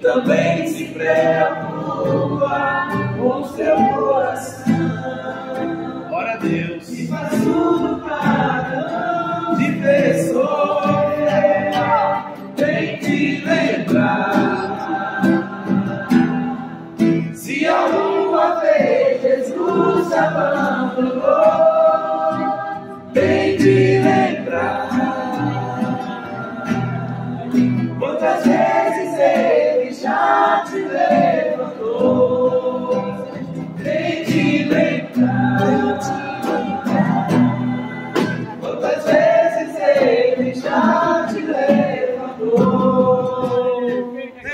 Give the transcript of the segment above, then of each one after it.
também se preocupa com seu coração. Glória a Deus. E faz tudo para não te pessoa, tem te lembrar. Se alguma vez Jesus te abandonou, tem te lembrar. Quantas vezes Ele já te levantou, tem te lembrar. Quantas vezes Ele já te levantou,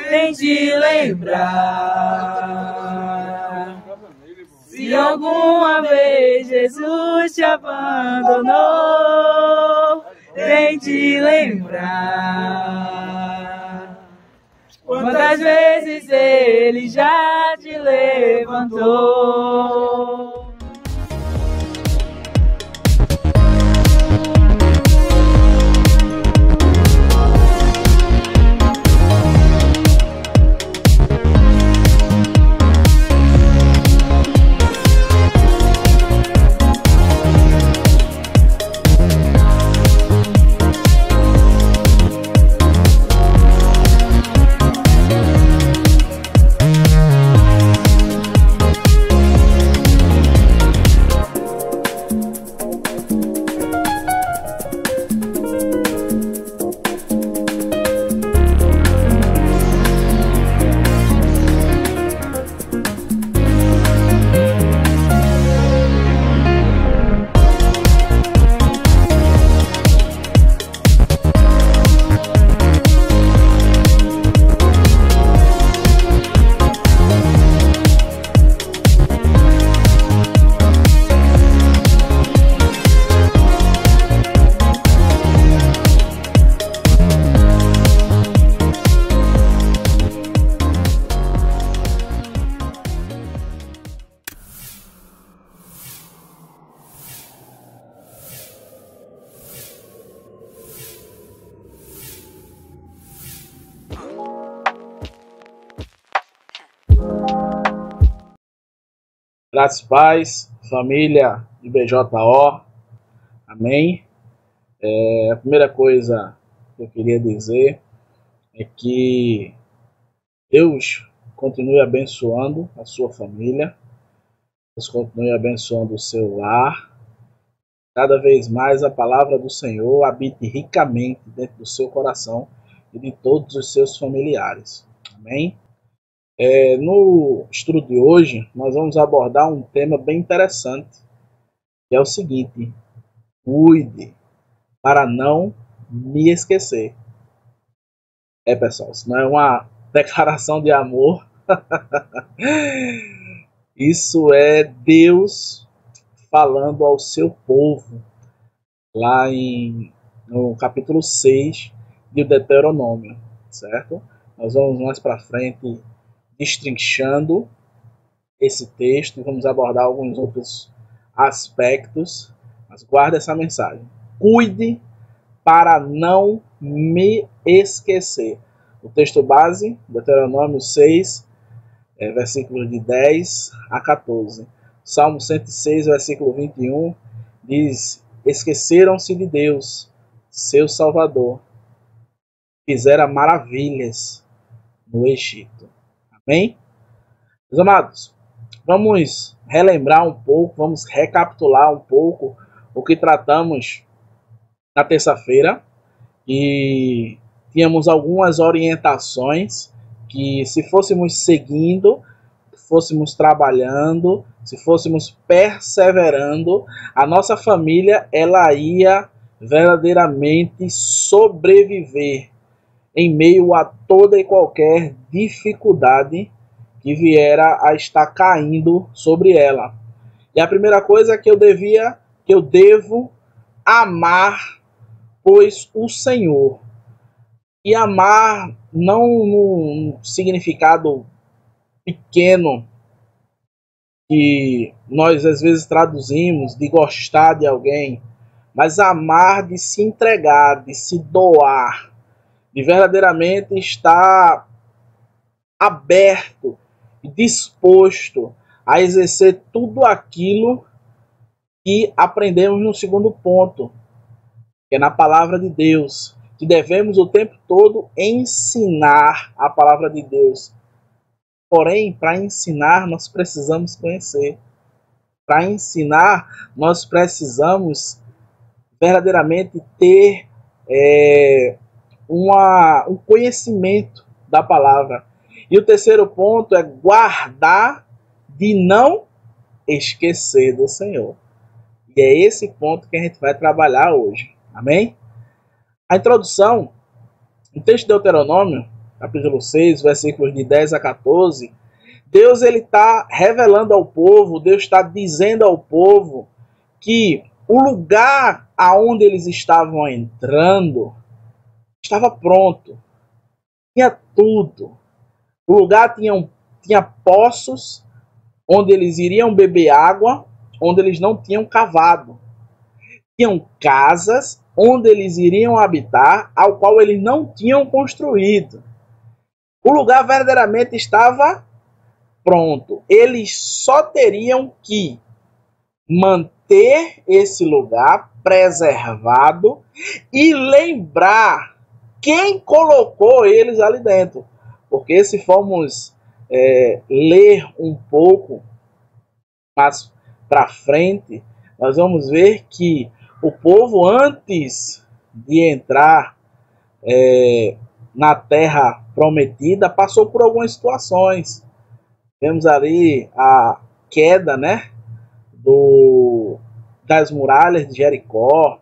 tem te lembrar. Se alguma vez Jesus te abandonou, tem te lembrar. Quantas vezes Ele já te levantou. Graças e paz, família IBJO, amém? A primeira coisa que eu queria dizer é que Deus continue abençoando a sua família, Deus continue abençoando o seu lar, cada vez mais a palavra do Senhor habite ricamente dentro do seu coração e de todos os seus familiares, amém? No estudo de hoje, nós vamos abordar um tema bem interessante, que é o seguinte: cuide para não me esquecer. Pessoal, isso não é uma declaração de amor, isso é Deus falando ao seu povo, lá no capítulo 6 de Deuteronômio, certo? Nós vamos mais para frente destrinchando esse texto e vamos abordar alguns outros aspectos, mas guarda essa mensagem: cuide para não me esquecer. O texto base, Deuteronômio 6, versículos de 10 a 14. Salmo 106, versículo 21, diz: esqueceram-se de Deus, seu Salvador, fizera maravilhas no Egito. Amém? Meus amados, vamos relembrar um pouco, vamos recapitular um pouco o que tratamos na terça-feira, e tínhamos algumas orientações que, se fôssemos seguindo, fôssemos trabalhando, se fôssemos perseverando, a nossa família ela ia verdadeiramente sobreviver em meio a toda e qualquer dificuldade que viera a estar caindo sobre ela. E a primeira coisa que eu devo amar, pois o Senhor. E amar não num significado pequeno que nós às vezes traduzimos de gostar de alguém, mas amar de se entregar, de se doar, de verdadeiramente estar aberto e disposto a exercer tudo aquilo que aprendemos no segundo ponto, que é na palavra de Deus, que devemos o tempo todo ensinar a palavra de Deus. Porém, para ensinar, nós precisamos conhecer. Para ensinar, nós precisamos verdadeiramente ter um conhecimento da palavra. E o terceiro ponto é guardar de não esquecer do Senhor. E é esse ponto que a gente vai trabalhar hoje. Amém? A introdução, no texto de Deuteronômio, capítulo 6, versículos de 10 a 14, Deus está revelando ao povo, Deus está dizendo ao povo que o lugar aonde eles estavam entrando estava pronto. Tinha tudo. O lugar tinha poços onde eles iriam beber água, onde eles não tinham cavado. Tinham casas onde eles iriam habitar, ao qual eles não tinham construído. O lugar verdadeiramente estava pronto. Eles só teriam que manter esse lugar preservado e lembrar quem colocou eles ali dentro. Porque se formos ler um pouco mais para frente, nós vamos ver que o povo, antes de entrar na terra prometida, passou por algumas situações. Vemos ali a queda, né, das muralhas de Jericó.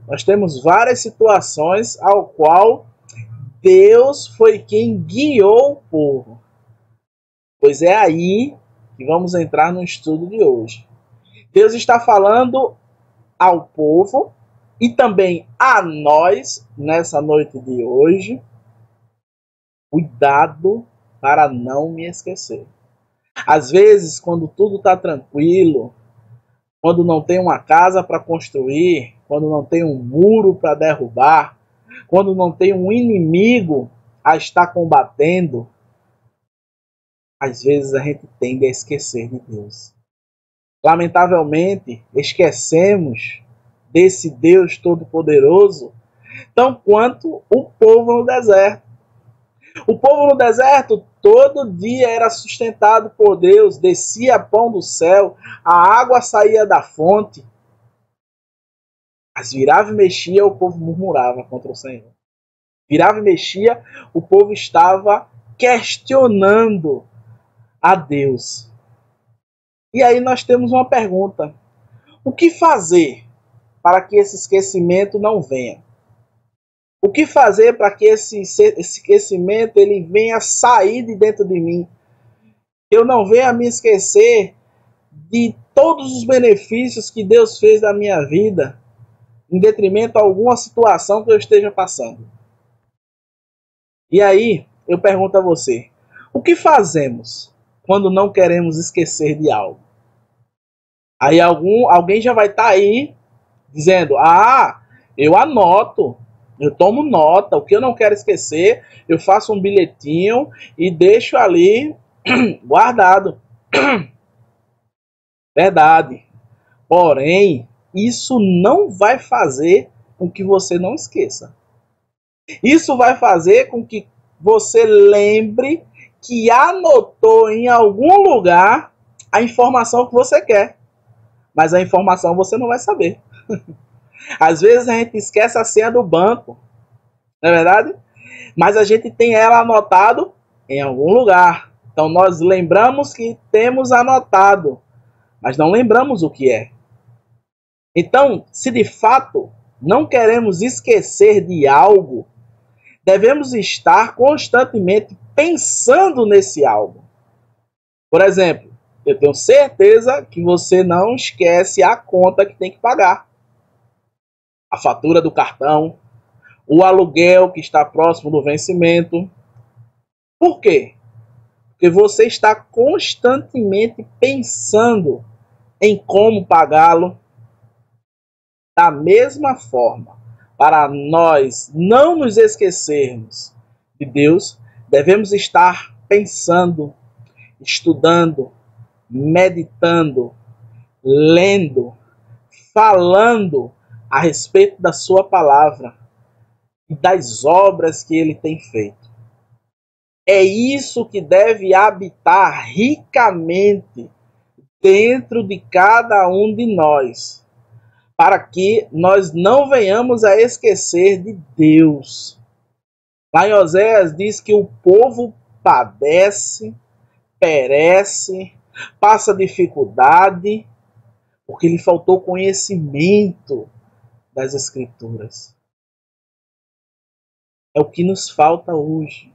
Nós temos várias situações ao qual Deus foi quem guiou o povo. Pois é aí que vamos entrar no estudo de hoje. Deus está falando ao povo e também a nós, nessa noite de hoje, cuidado para não me esquecer. Às vezes, quando tudo está tranquilo, quando não tem uma casa para construir, quando não tem um muro para derrubar, quando não tem um inimigo a estar combatendo, às vezes a gente tende a esquecer de Deus. Lamentavelmente, esquecemos desse Deus Todo-Poderoso, tão quanto o povo no deserto. O povo no deserto todo dia era sustentado por Deus, descia pão do céu, a água saía da fonte. Mas virava e mexia, o povo murmurava contra o Senhor. Virava e mexia, o povo estava questionando a Deus. E aí nós temos uma pergunta: o que fazer para que esse esquecimento não venha? O que fazer para que esse esquecimento ele venha sair de dentro de mim? Eu não venha me esquecer de todos os benefícios que Deus fez na minha vida, em detrimento a alguma situação que eu esteja passando. E aí, eu pergunto a você, o que fazemos quando não queremos esquecer de algo? Aí alguém já vai estar aí dizendo, eu anoto, eu tomo nota, o que eu não quero esquecer, eu faço um bilhetinho e deixo ali guardado. Verdade. Porém, isso não vai fazer com que você não esqueça. Isso vai fazer com que você lembre que anotou em algum lugar a informação que você quer. Mas a informação você não vai saber. Às vezes a gente esquece a senha do banco, não é verdade? Mas a gente tem ela anotado em algum lugar. Então nós lembramos que temos anotado, mas não lembramos o que é. Então, se de fato não queremos esquecer de algo, devemos estar constantemente pensando nesse algo. Por exemplo, eu tenho certeza que você não esquece a conta que tem que pagar. A fatura do cartão, o aluguel que está próximo do vencimento. Por quê? Porque você está constantemente pensando em como pagá-lo. Da mesma forma, para nós não nos esquecermos de Deus, devemos estar pensando, estudando, meditando, lendo, falando a respeito da sua palavra e das obras que ele tem feito. É isso que deve habitar ricamente dentro de cada um de nós, para que nós não venhamos a esquecer de Deus. Lá em Oséias diz que o povo padece, perece, passa dificuldade, porque lhe faltou conhecimento das Escrituras. É o que nos falta hoje.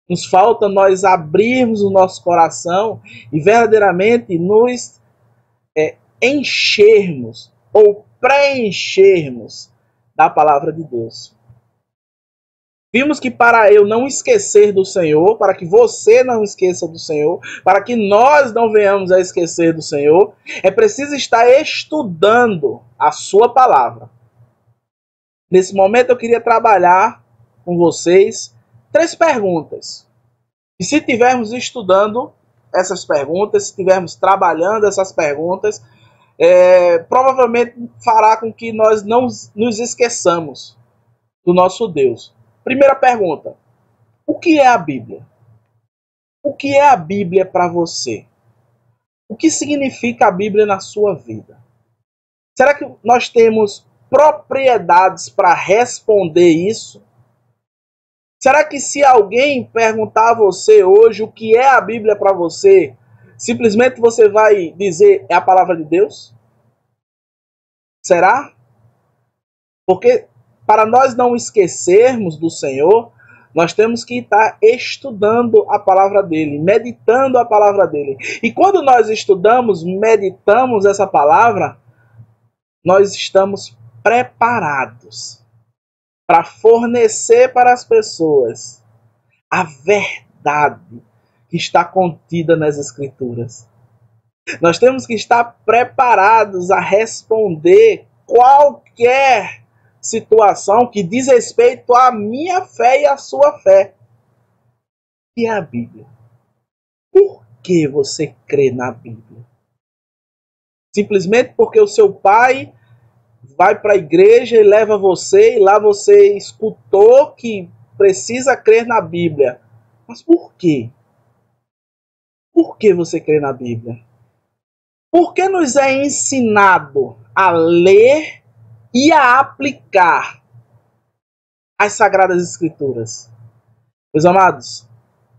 Nos falta nós abrirmos o nosso coração e verdadeiramente nos enchermos ou preenchermos da palavra de Deus. Vimos que para eu não esquecer do Senhor, para que você não esqueça do Senhor, para que nós não venhamos a esquecer do Senhor, é preciso estar estudando a sua palavra. Nesse momento eu queria trabalhar com vocês 3 perguntas. E se estivermos estudando essas perguntas, se estivermos trabalhando essas perguntas, provavelmente fará com que nós não nos esqueçamos do nosso Deus. Primeira pergunta: o que é a Bíblia? O que é a Bíblia para você? O que significa a Bíblia na sua vida? Será que nós temos propriedades para responder isso? Será que se alguém perguntar a você hoje o que é a Bíblia para você, simplesmente você vai dizer é a palavra de Deus? Será? Porque para nós não esquecermos do Senhor, nós temos que estar estudando a palavra dele, meditando a palavra dele. E quando nós estudamos, meditamos essa palavra, nós estamos preparados para fornecer para as pessoas a verdade que está contida nas Escrituras. Nós temos que estar preparados a responder qualquer situação que diz respeito à minha fé e à sua fé. E a Bíblia? Por que você crê na Bíblia? Simplesmente porque o seu pai vai para a igreja e leva você, e lá você escutou que precisa crer na Bíblia. Mas por quê? Por que você crê na Bíblia? Por que nos é ensinado a ler e a aplicar as Sagradas Escrituras? Meus amados,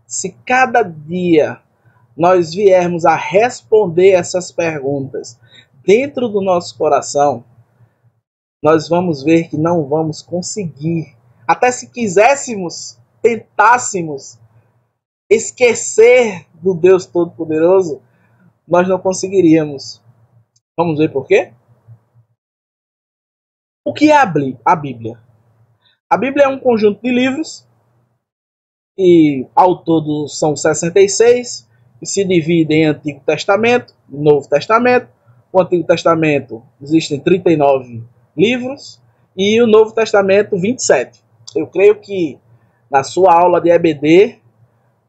se cada dia nós viermos a responder essas perguntas dentro do nosso coração, nós vamos ver que não vamos conseguir, até se quiséssemos, tentássemos esquecer do Deus Todo-Poderoso, nós não conseguiríamos. Vamos ver por quê? O que é a Bíblia? A Bíblia é um conjunto de livros, e ao todo são 66, e se dividem em Antigo Testamento e Novo Testamento. O Antigo Testamento existem 39 livros, e o Novo Testamento 27. Eu creio que na sua aula de EBD,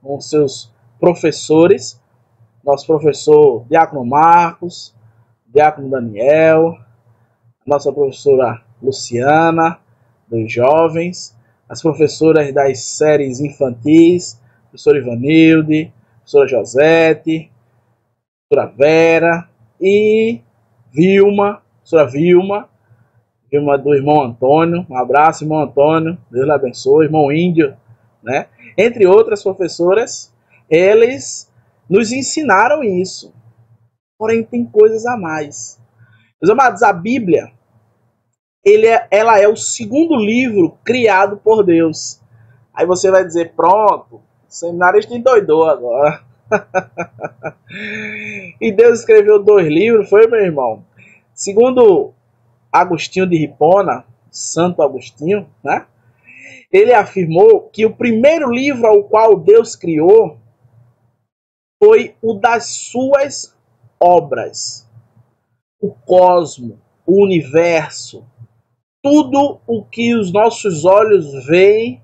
com seus professores, nosso professor Diácono Marcos, Diácono Daniel, nossa professora Luciana, dos jovens, as professoras das séries infantis, professora Ivanilde, professora Josete, professora Vera e Vilma, professora Vilma do irmão Antônio. Um abraço, irmão Antônio, Deus lhe abençoe, irmão Índio, né? Entre outras professoras, eles nos ensinaram isso. Porém, tem coisas a mais. Meus amados, a Bíblia, ela é o segundo livro criado por Deus. Aí você vai dizer, pronto, o seminarista endoidou agora. E Deus escreveu 2 livros, foi, meu irmão? Segundo Agostinho de Hipona, Santo Agostinho, né? Ele afirmou que o primeiro livro ao qual Deus criou foi o das suas obras. O cosmo, o universo, tudo o que os nossos olhos veem,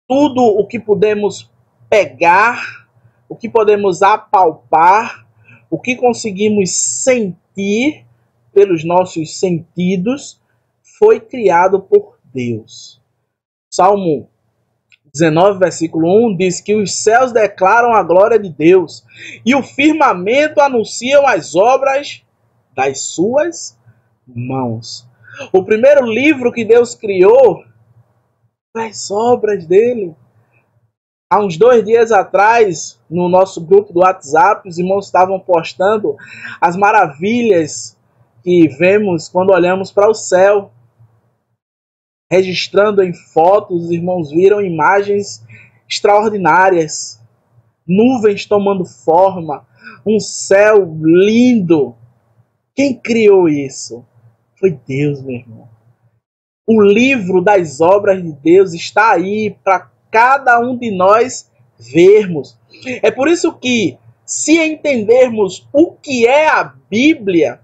tudo o que podemos pegar, o que podemos apalpar, o que conseguimos sentir pelos nossos sentidos, foi criado por Deus. Salmo 19, versículo 1 diz que os céus declaram a glória de Deus e o firmamento anunciam as obras das suas mãos. O primeiro livro que Deus criou foi as obras dele. Há uns 2 dias atrás, no nosso grupo do WhatsApp, os irmãos estavam postando as maravilhas que vemos quando olhamos para o céu. Registrando em fotos, os irmãos viram imagens extraordinárias. Nuvens tomando forma, um céu lindo. Quem criou isso? Foi Deus, meu irmão. O livro das obras de Deus está aí para cada um de nós vermos. É por isso que, se entendermos o que é a Bíblia,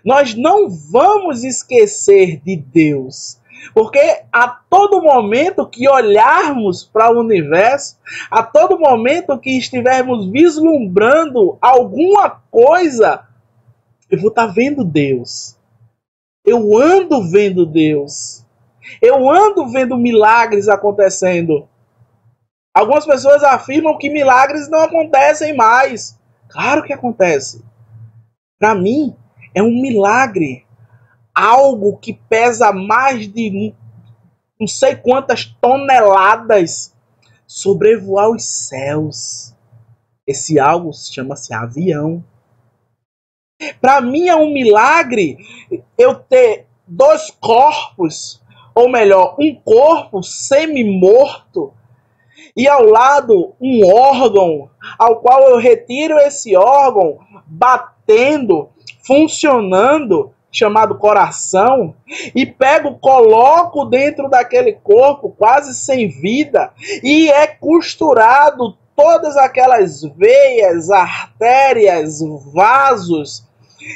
nós não vamos esquecer de Deus. Porque a todo momento que olharmos para o universo, a todo momento que estivermos vislumbrando alguma coisa, eu vou estar vendo Deus. Eu ando vendo Deus. Eu ando vendo milagres acontecendo. Algumas pessoas afirmam que milagres não acontecem mais. Claro que acontece. Para mim, é um milagre. Algo que pesa mais de não sei quantas toneladas sobrevoar os céus. Esse algo chama-se avião. Para mim é um milagre eu ter 2 corpos, ou melhor, um corpo semi-morto, e ao lado um órgão, ao qual eu retiro esse órgão, batendo, funcionando, chamado coração, e pego, coloco dentro daquele corpo, quase sem vida, e é costurado todas aquelas veias, artérias, vasos,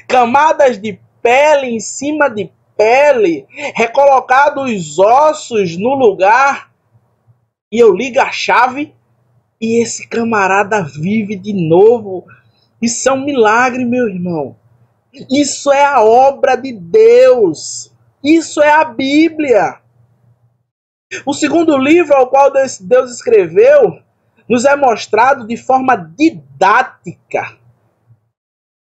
camadas de pele em cima de pele, recolocado os ossos no lugar, e eu ligo a chave e esse camarada vive de novo. Isso é um milagre, meu irmão. Isso é a obra de Deus. Isso é a Bíblia. O segundo livro ao qual Deus escreveu nos é mostrado de forma didática.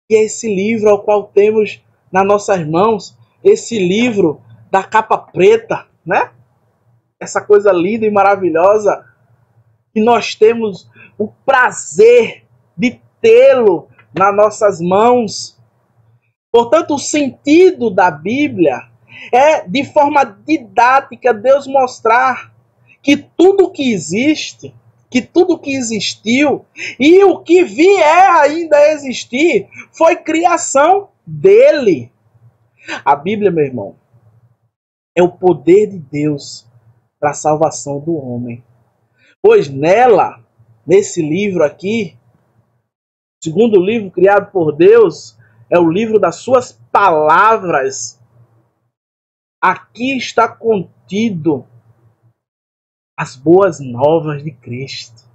E é esse livro ao qual temos nas nossas mãos, esse livro da capa preta, né? Essa coisa linda e maravilhosa, que nós temos o prazer de tê-lo nas nossas mãos. Portanto, o sentido da Bíblia é, de forma didática, Deus mostrar que tudo que existe, que tudo que existiu e o que vier ainda a existir foi criação dele. A Bíblia, meu irmão, é o poder de Deus para a salvação do homem. Pois nela, nesse livro aqui, segundo livro criado por Deus, é o livro das suas palavras. Aqui está contido as boas novas de Cristo.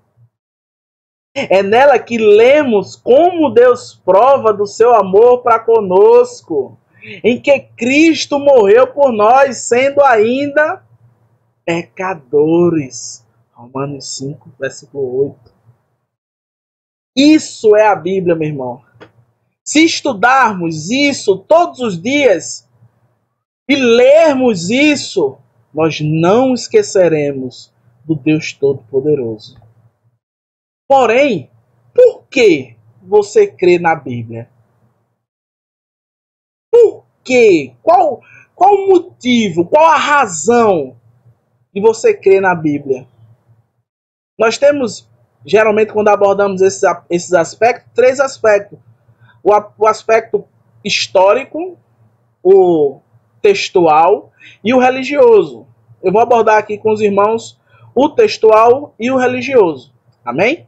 É nela que lemos como Deus prova do seu amor para conosco, em que Cristo morreu por nós, sendo ainda pecadores. Romanos 5, versículo 8. Isso é a Bíblia, meu irmão. Se estudarmos isso todos os dias e lermos isso, nós não esqueceremos do Deus Todo-Poderoso. Porém, por que você crê na Bíblia? Por quê? Qual o motivo? Qual a razão de você crer na Bíblia? Nós temos, geralmente, quando abordamos esses aspectos, 3 aspectos. O aspecto histórico, o textual e o religioso. Eu vou abordar aqui com os irmãos o textual e o religioso. Amém?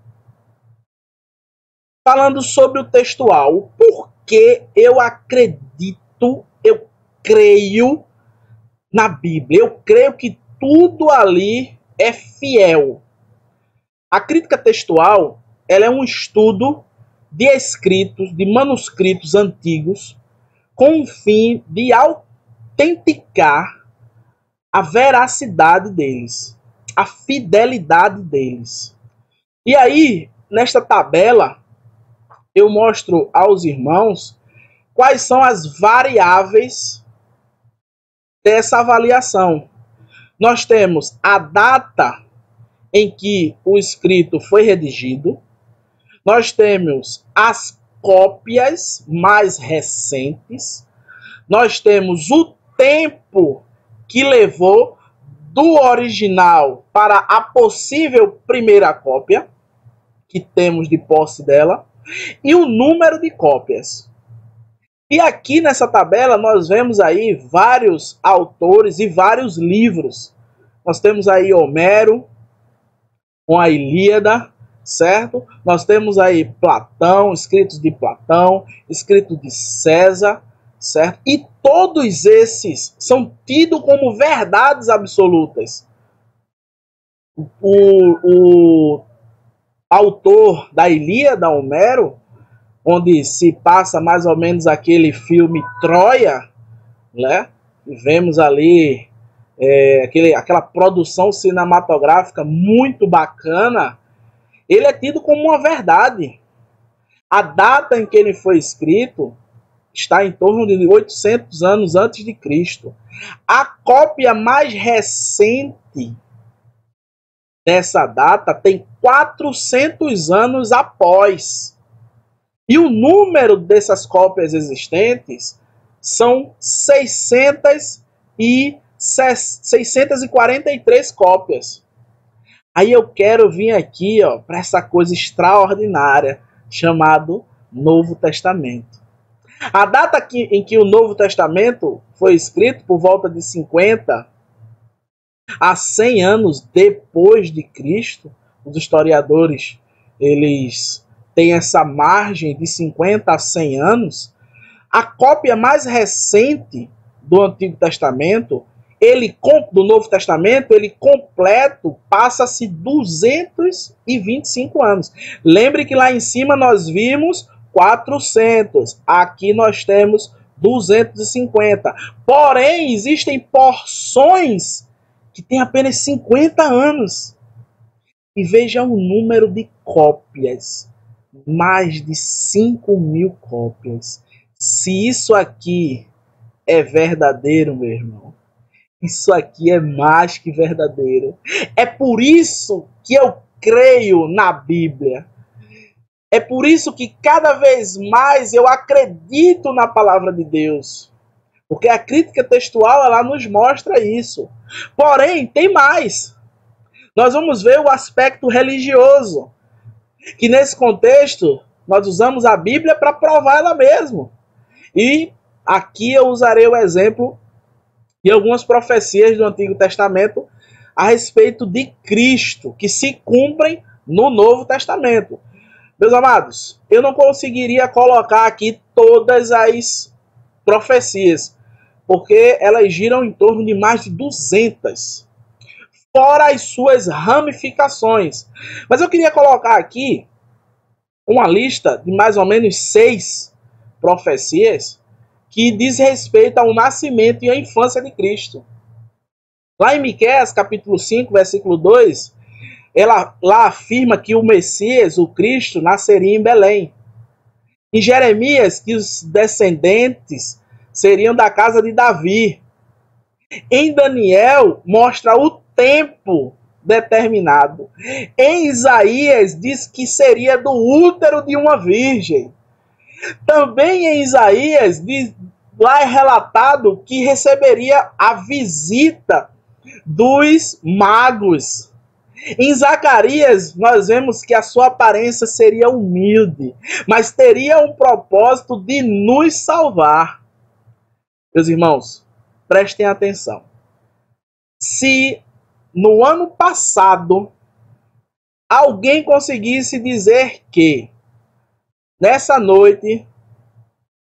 Falando sobre o textual, o porquê eu acredito, eu creio na Bíblia. Eu creio que tudo ali é fiel. A crítica textual, ela é um estudo de escritos, de manuscritos antigos, com o fim de autenticar a veracidade deles, a fidelidade deles. E aí, nesta tabela, eu mostro aos irmãos quais são as variáveis dessa avaliação. Nós temos a data em que o escrito foi redigido, nós temos as cópias mais recentes, nós temos o tempo que levou do original para a possível primeira cópia, que temos de posse dela, e o número de cópias. E aqui nessa tabela nós vemos aí vários autores e vários livros. Nós temos aí Homero, com a Ilíada, certo? Nós temos aí Platão, escritos de Platão, escrito de César, certo? E todos esses são tidos como verdades absolutas. O autor da Ilíada, Homero, onde se passa mais ou menos aquele filme Troia, né? E vemos ali aquela produção cinematográfica muito bacana, ele é tido como uma verdade. A data em que ele foi escrito está em torno de 800 anos antes de Cristo. A cópia mais recente dessa data tem 400 anos após. E o número dessas cópias existentes são 643 cópias. Aí eu quero vir aqui para essa coisa extraordinária chamado Novo Testamento. A data em que o Novo Testamento foi escrito, por volta de 50 a 100 anos depois de Cristo, os historiadores eles têm essa margem de 50 a 100 anos, a cópia mais recente do Antigo Testamento, do Novo Testamento, ele completo passa-se 225 anos. Lembre que lá em cima nós vimos 400, aqui nós temos 250. Porém, existem porções que têm apenas 50 anos. E veja o número de cópias, mais de 5.000 cópias. Se isso aqui é verdadeiro, meu irmão, isso aqui é mais que verdadeiro. É por isso que eu creio na Bíblia. É por isso que cada vez mais eu acredito na palavra de Deus. Porque a crítica textual ela nos mostra isso. Porém, tem mais. Nós vamos ver o aspecto religioso. Que nesse contexto, nós usamos a Bíblia para provar ela mesma. E aqui eu usarei o exemplo de algumas profecias do Antigo Testamento a respeito de Cristo, que se cumprem no Novo Testamento. Meus amados, eu não conseguiria colocar aqui todas as profecias, porque elas giram em torno de mais de 200, fora as suas ramificações. Mas eu queria colocar aqui uma lista de mais ou menos 6 profecias que diz respeito ao nascimento e à infância de Cristo. Lá em Miqueias, capítulo 5, versículo 2, ela lá afirma que o Messias, o Cristo, nasceria em Belém. Em Jeremias, que os descendentes seriam da casa de Davi. Em Daniel, mostra o tempo determinado. Em Isaías, diz que seria do útero de uma virgem. Também em Isaías, lá é relatado que receberia a visita dos magos. Em Zacarias, nós vemos que a sua aparência seria humilde, mas teria um propósito de nos salvar. Meus irmãos, prestem atenção. Se no ano passado alguém conseguisse dizer que nessa noite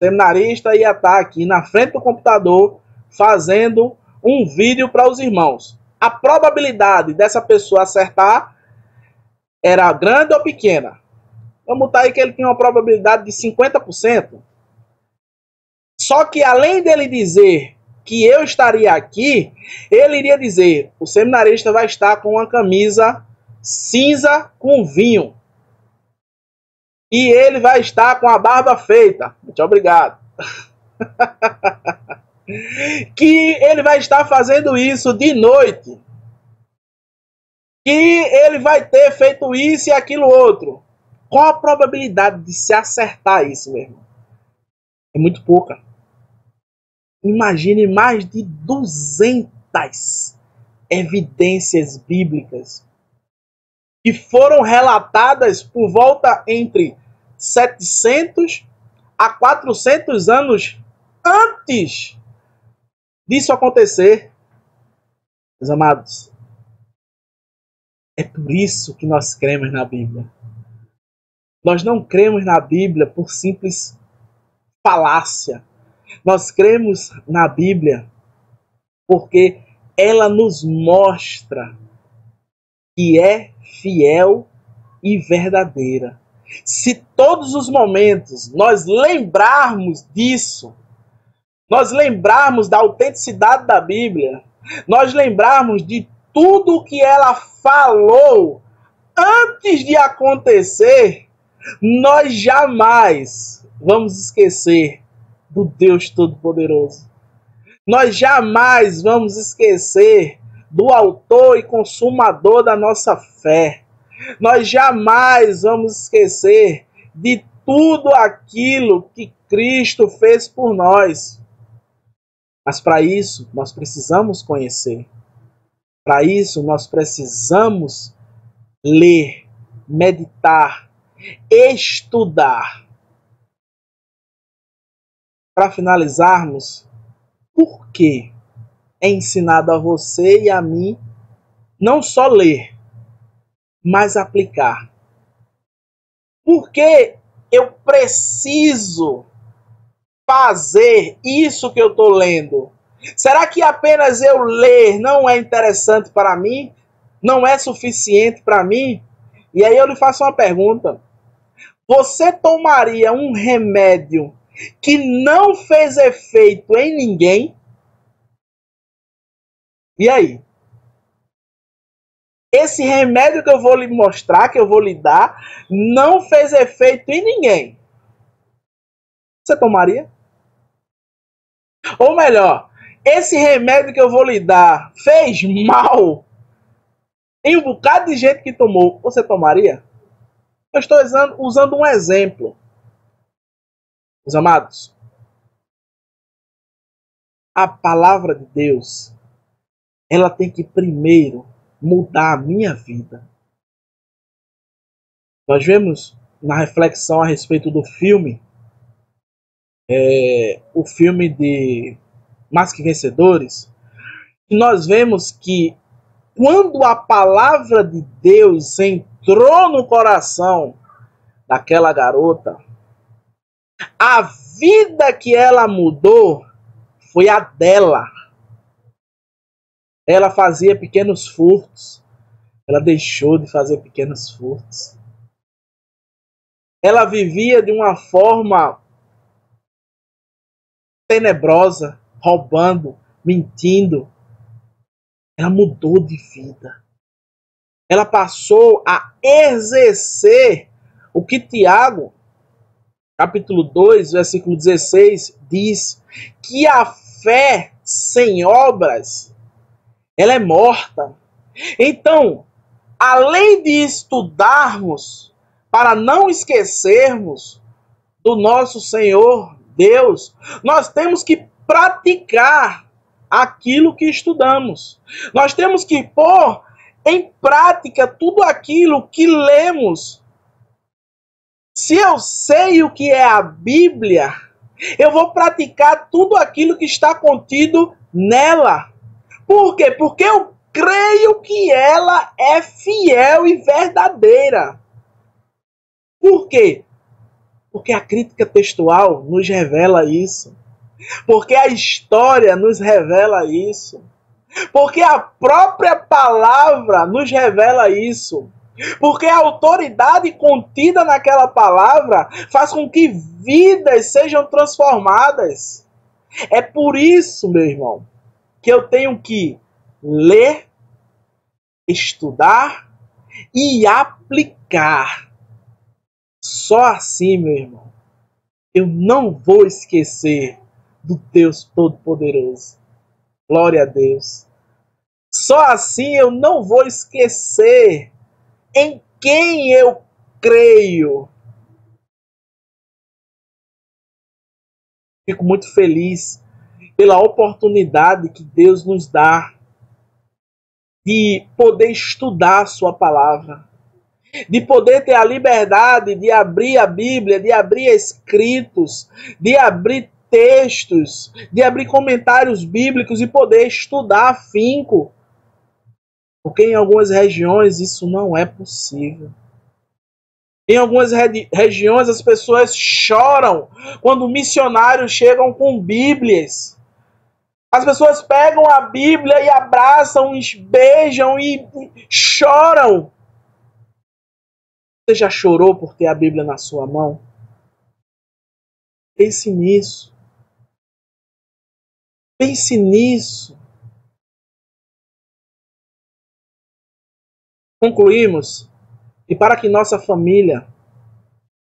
o seminarista ia estar aqui na frente do computador fazendo um vídeo para os irmãos, a probabilidade dessa pessoa acertar era grande ou pequena? Vamos botar aí que ele tinha uma probabilidade de 50%. Só que além dele dizer que eu estaria aqui, ele iria dizer, o seminarista vai estar com uma camisa cinza com vinho. E ele vai estar com a barba feita. Muito obrigado. Que ele vai estar fazendo isso de noite. Que ele vai ter feito isso e aquilo outro. Qual a probabilidade de se acertar isso, meu irmão? É muito pouca. Imagine mais de 200 evidências bíblicas que foram relatadas por volta entre 700 a 400 anos antes disso acontecer. Meus amados, é por isso que nós cremos na Bíblia. Nós não cremos na Bíblia por simples falácia. Nós cremos na Bíblia porque ela nos mostra que é fiel e verdadeira. Se todos os momentos nós lembrarmos disso, nós lembrarmos da autenticidade da Bíblia, nós lembrarmos de tudo que ela falou antes de acontecer, nós jamais vamos esquecer do Deus Todo-Poderoso. Nós jamais vamos esquecer do autor e consumador da nossa fé. Nós jamais vamos esquecer de tudo aquilo que Cristo fez por nós. Mas para isso, nós precisamos conhecer. Para isso, nós precisamos ler, meditar, estudar. Para finalizarmos, por que é ensinado a você e a mim não só ler, mas aplicar? Por que eu preciso fazer isso que eu estou lendo? Será que apenas eu ler não é interessante para mim? Não é suficiente para mim? E aí eu lhe faço uma pergunta. Você tomaria um remédio que não fez efeito em ninguém? E aí? Esse remédio que eu vou lhe mostrar, que eu vou lhe dar, não fez efeito em ninguém. Você tomaria? Ou melhor, esse remédio que eu vou lhe dar fez mal em um bocado de gente que tomou. Você tomaria? Eu estou usando um exemplo. Meus amados, a palavra de Deus, ela tem que primeiro mudar a minha vida. Nós vemos na reflexão a respeito do filme, o filme de Mais Que Vencedores, nós vemos que quando a palavra de Deus entrou no coração daquela garota, a vida que ela mudou foi a dela. Ela fazia pequenos furtos. Ela deixou de fazer pequenos furtos. Ela vivia de uma forma tenebrosa, roubando, mentindo. Ela mudou de vida. Ela passou a exercer o que Tiago, capítulo 2, versículo 16, diz, que a fé sem obras, ela é morta. Então, além de estudarmos, para não esquecermos do nosso Senhor Deus, nós temos que praticar aquilo que estudamos. Nós temos que pôr em prática tudo aquilo que lemos. Se eu sei o que é a Bíblia, eu vou praticar tudo aquilo que está contido nela. Por quê? Porque eu creio que ela é fiel e verdadeira. Por quê? Porque a crítica textual nos revela isso. Porque a história nos revela isso. Porque a própria palavra nos revela isso. Porque a autoridade contida naquela palavra faz com que vidas sejam transformadas. É por isso, meu irmão, que eu tenho que ler, estudar e aplicar. Só assim, meu irmão, eu não vou esquecer do Deus Todo-Poderoso. Glória a Deus. Só assim eu não vou esquecer em quem eu creio. Fico muito feliz pela oportunidade que Deus nos dá de poder estudar a sua palavra, de poder ter a liberdade de abrir a Bíblia, de abrir escritos, de abrir textos, de abrir comentários bíblicos e poder estudar afinco. Porque em algumas regiões isso não é possível. Em algumas regiões as pessoas choram quando missionários chegam com Bíblias. As pessoas pegam a Bíblia e abraçam, beijam e choram. Você já chorou por ter a Bíblia na sua mão? Pense nisso. Pense nisso. Concluímos que para que nossa família,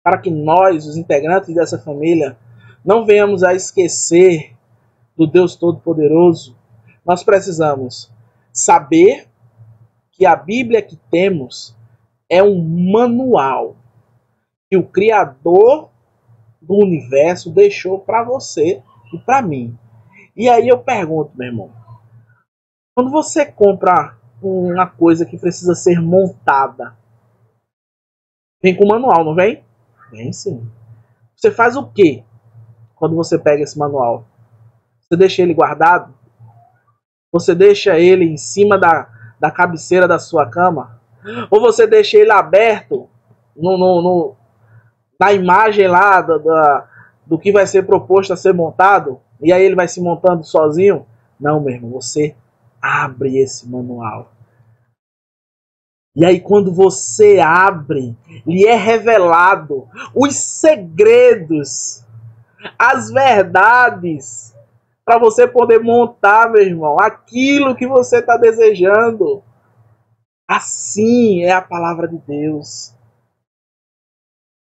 para que nós, os integrantes dessa família, não venhamos a esquecer do Deus Todo-Poderoso, nós precisamos saber que a Bíblia que temos é um manual que o Criador do universo deixou para você e para mim. E aí eu pergunto, meu irmão, quando você compra uma coisa que precisa ser montada, vem com manual, não vem? Vem sim. Você faz o quê quando você pega esse manual? Você deixa ele guardado? Você deixa ele em cima da cabeceira da sua cama? Ou você deixa ele aberto na imagem lá do que vai ser proposto a ser montado? E aí ele vai se montando sozinho? Não, meu irmão, você abre esse manual. E aí quando você abre, lhe é revelado os segredos, as verdades, para você poder montar, meu irmão, aquilo que você está desejando. Assim é a palavra de Deus.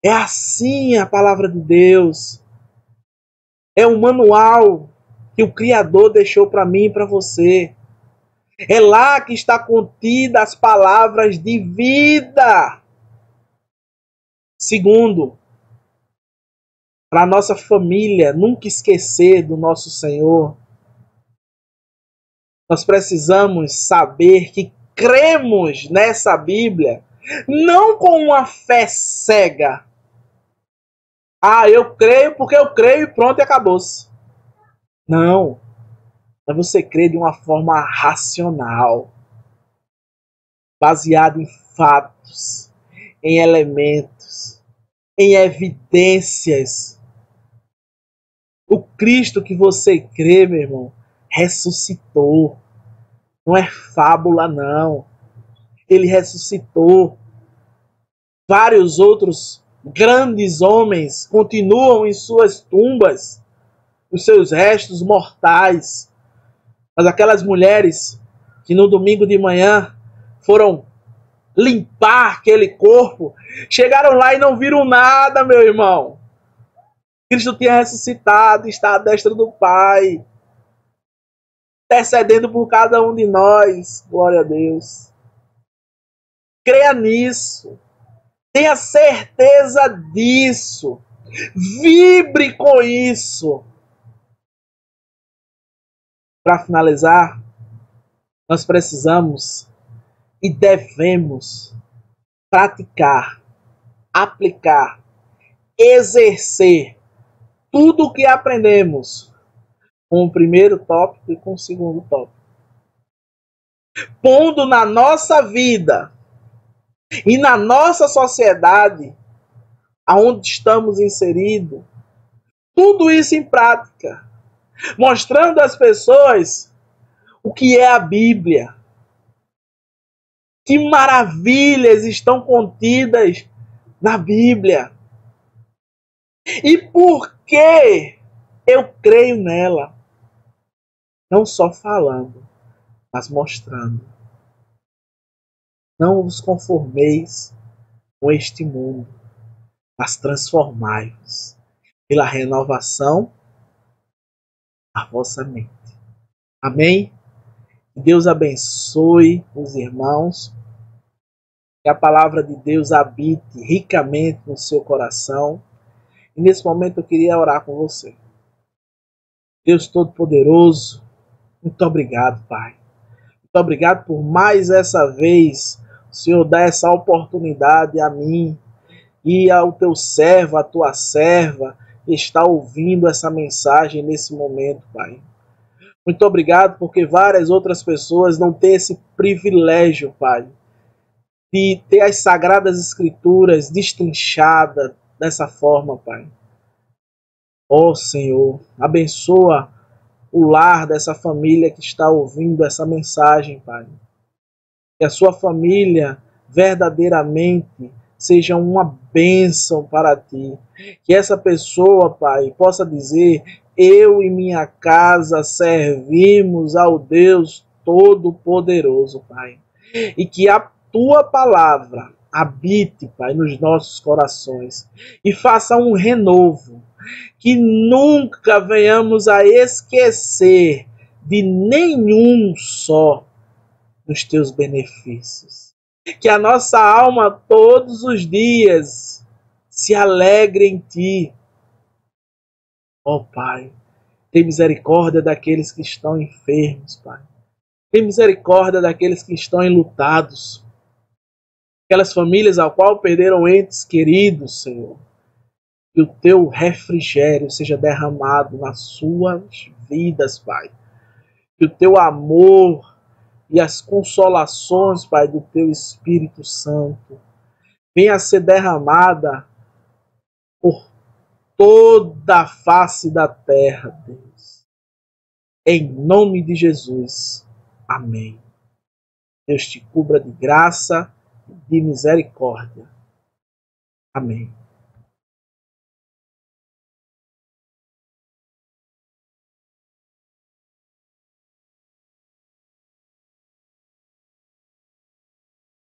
É assim a palavra de Deus. É um manual que o Criador deixou para mim e para você. É lá que está contida as palavras de vida. Segundo, para a nossa família nunca esquecer do nosso Senhor, nós precisamos saber que cremos nessa Bíblia não com uma fé cega. Ah, eu creio porque eu creio e pronto, e acabou-se. Não. Mas você crê de uma forma racional, baseada em fatos, em elementos, em evidências. O Cristo que você crê, meu irmão, ressuscitou. Não é fábula, não. Ele ressuscitou. Vários outros grandes homens continuam em suas tumbas, os seus restos mortais. Mas aquelas mulheres que no domingo de manhã foram limpar aquele corpo, chegaram lá e não viram nada, meu irmão. Cristo tinha ressuscitado, está à destra do Pai, intercedendo por cada um de nós. Glória a Deus. Creia nisso. Tenha certeza disso. Vibre com isso. Para finalizar, nós precisamos e devemos praticar, aplicar, exercer tudo o que aprendemos com o primeiro tópico e com o segundo tópico. Pondo na nossa vida e na nossa sociedade, aonde estamos inseridos, tudo isso em prática. Mostrando às pessoas o que é a Bíblia. Que maravilhas estão contidas na Bíblia. E por que eu creio nela? Não só falando, mas mostrando. Não vos conformeis com este mundo, mas transformai-vos pela renovação da vossa mente. Amém? Que Deus abençoe os irmãos. Que a palavra de Deus habite ricamente no seu coração. E nesse momento eu queria orar com você. Deus Todo-Poderoso, muito obrigado, Pai. Muito obrigado por mais essa vez o Senhor dar essa oportunidade a mim e ao teu servo, a tua serva, que está ouvindo essa mensagem nesse momento, Pai. Muito obrigado porque várias outras pessoas não têm esse privilégio, Pai, de ter as Sagradas Escrituras destrinchadas dessa forma, Pai. Ó Senhor, abençoa o lar dessa família que está ouvindo essa mensagem, Pai. Que a sua família verdadeiramente seja uma bênção para ti. Que essa pessoa, Pai, possa dizer: eu e minha casa servimos ao Deus Todo-Poderoso, Pai. E que a tua palavra habite, Pai, nos nossos corações e faça um renovo. Que nunca venhamos a esquecer de nenhum só dos teus benefícios. Que a nossa alma todos os dias se alegre em ti. Ó Pai, tem misericórdia daqueles que estão enfermos, Pai. Tem misericórdia daqueles que estão enlutados. Aquelas famílias ao qual perderam entes queridos, Senhor. Que o teu refrigério seja derramado nas suas vidas, Pai. Que o teu amor e as consolações, Pai, do teu Espírito Santo venha a ser derramada por toda a face da terra, Deus. Em nome de Jesus. Amém. Deus te cubra de graça e de misericórdia. Amém.